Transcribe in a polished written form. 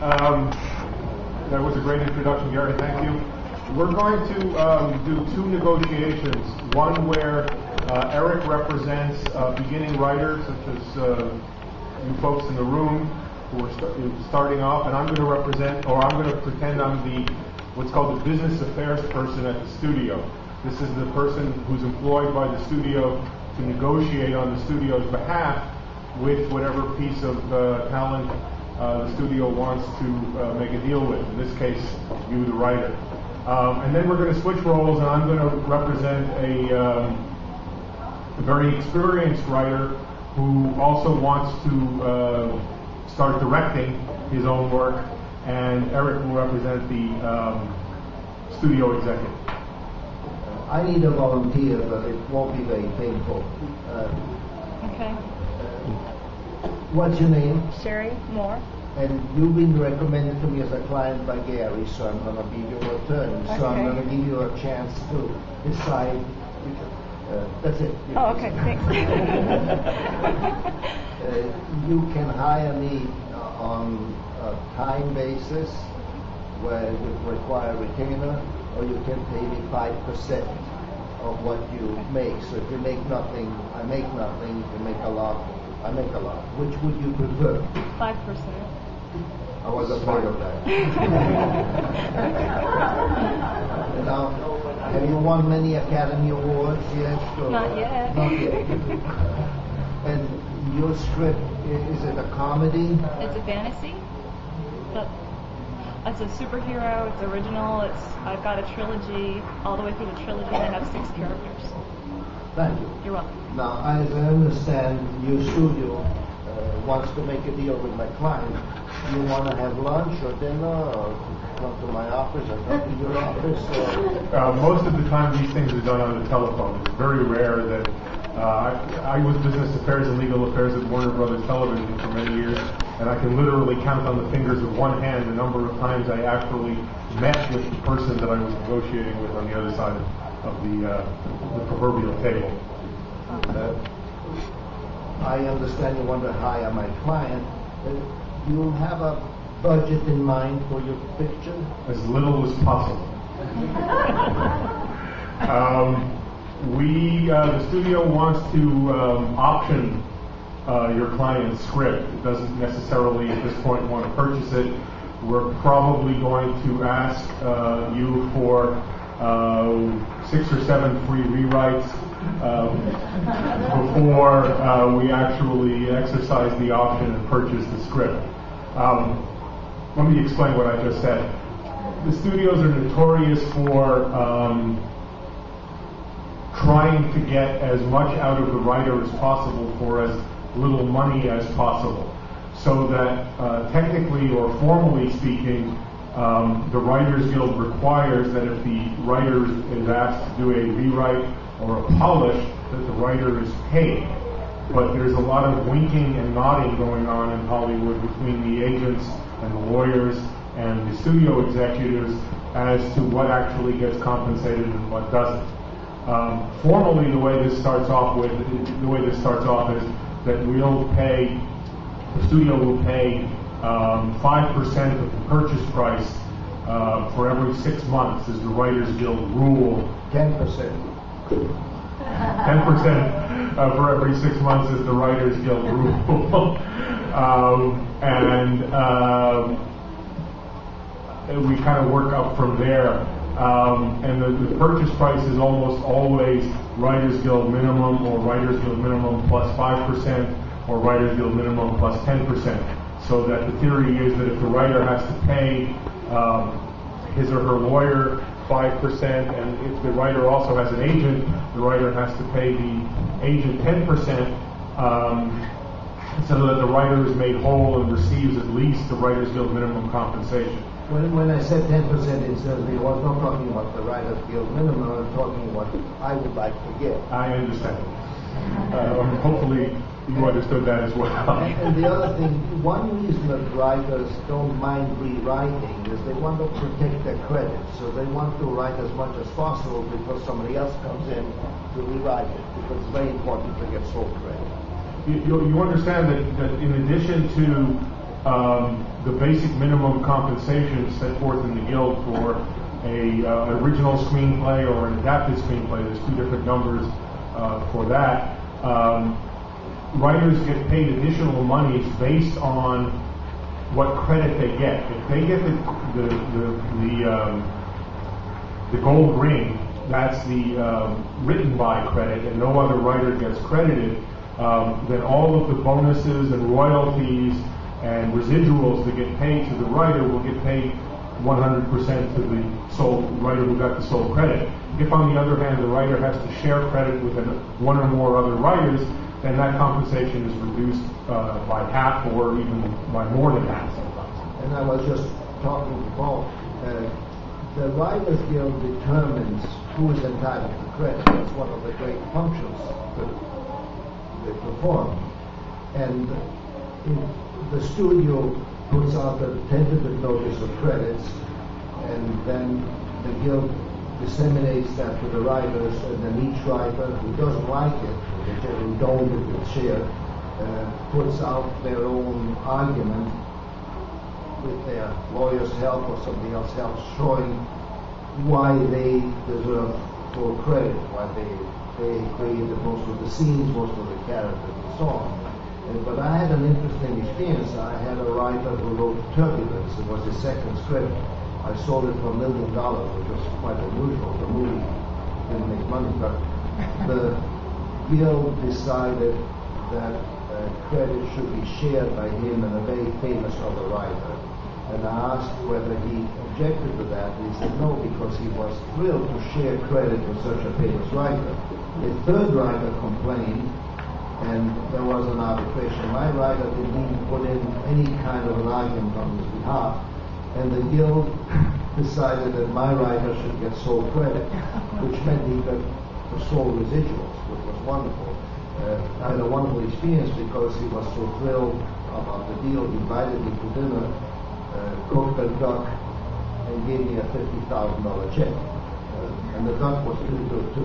That was a great introduction, Gary. Thank you. We're going to do two negotiations. One where Eric represents beginning writers, such as you folks in the room who are starting off, and I'm going to represent, or I'm going to pretend I'm the what's called the business affairs person at the studio. This is the person who's employed by the studio to negotiate on the studio's behalf with whatever piece of talent the studio wants to make a deal with. In this case, you, the writer. And then we're going to switch roles, and I'm going to represent a very experienced writer who also wants to start directing his own work, and Eric will represent the studio executive. I need a volunteer, but it won't be very painful. Okay. What's your name? Sherry Moore. And you've been recommended to me as a client by Gary, so I'm going to be your attorney. Okay. So I'm going to give you a chance to decide. That's it. Oh, okay, thanks. You can hire me on a time basis, where it would require a retainer, or you can pay me 5% of what you make. So if you make nothing, I make nothing. If you make a lot, I make a lot. Which would you prefer? 5%. I was afraid of that. Now, have you won many Academy Awards yet? Or? Not yet. Not yet. And your script, is it a comedy? It's a fantasy. But it's a superhero. It's original. I've got a trilogy. All the way through the trilogy, I have 6 characters. Thank you. You're welcome. Now, as I understand, your studio wants to make a deal with my client. You want to have lunch or dinner, or come to my office, or come to your office? Or? Most of the time, these things are done on the telephone. It's very rare that I was business affairs and legal affairs at Warner Brothers Television for many years, and I can literally count on the fingers of one hand the number of times I actually met with the person that I was negotiating with on the other side of the proverbial table. I understand you want to hire my client. Do you have a budget in mind for your picture? As little as possible. The studio wants to option your client's script. It doesn't necessarily at this point want to purchase it. We're probably going to ask you for 6 or 7 free rewrites before we actually exercise the option and purchase the script. Let me explain what I just said. The studios are notorious for trying to get as much out of the writer as possible for as little money as possible. So that technically or formally speaking, the Writers Guild requires that if the writer is asked to do a rewrite or a polish, that the writer is paid. But there's a lot of winking and nodding going on in Hollywood between the agents and the lawyers and the studio executives as to what actually gets compensated and what doesn't. Formally, the way this starts off is that the studio will pay 5% of the purchase price for every 6 months is the Writers Guild rule. 10%. 10% for every 6 months is the Writers Guild rule. And we kind of work up from there. And the purchase price is almost always Writers Guild minimum or Writers Guild minimum plus 5% or Writers Guild minimum plus 10%. So that the theory is that if the writer has to pay his or her lawyer 5%, and if the writer also has an agent, the writer has to pay the agent 10%, so that the writer is made whole and receives at least the Writers Guild minimum compensation. When I said 10%, incidentally, I was not talking about the Writers Guild minimum. I was talking what I would like to get. I understand. Hopefully you understood that as well. And the other thing, one reason that writers don't mind rewriting is they want to protect their credit. So they want to write as much as possible before somebody else comes in to rewrite it, because it's very important to get sole credit. You understand that in addition to the basic minimum compensation set forth in the Guild for an original screenplay or an adapted screenplay. There's two different numbers for that. Writers get paid additional monies based on what credit they get. If they get the gold ring, that's the written by credit, and no other writer gets credited, then all of the bonuses and royalties and residuals that get paid to the writer will get paid 100% to the sole writer who got the sole credit. If, on the other hand, the writer has to share credit with one or more other writers, then that compensation is reduced by half or even by more than half sometimes. And I was just talking to Paul. The Writers Guild determines who is entitled to credit. That's one of the great functions that they perform. And the studio puts out a tentative notice of credits, and then the Guild disseminates that to the writers, and then each writer who doesn't like it, whichever who don't get its share, puts out their own argument with their lawyer's help or somebody else's help, showing why they deserve full credit, why they created most of the scenes, most of the characters, and so on. But I had an interesting experience. I had a writer who wrote Turbulence. It was his second script. I sold it for $1 million, which was quite unusual. The movie didn't make money, but the Guild decided that credit should be shared by him and a very famous other writer. And I asked whether he objected to that, and he said no, because he was thrilled to share credit with such a famous writer. A third writer complained, and there was an arbitration. My writer didn't even put in any kind of an argument on his behalf, and the Guild decided that my writer should get sole credit, which meant he got the sole residuals, which was wonderful. I had a wonderful experience because he was so thrilled about the deal. He invited me to dinner, cooked a duck, and gave me a $50,000 check. And the duck was pretty good too.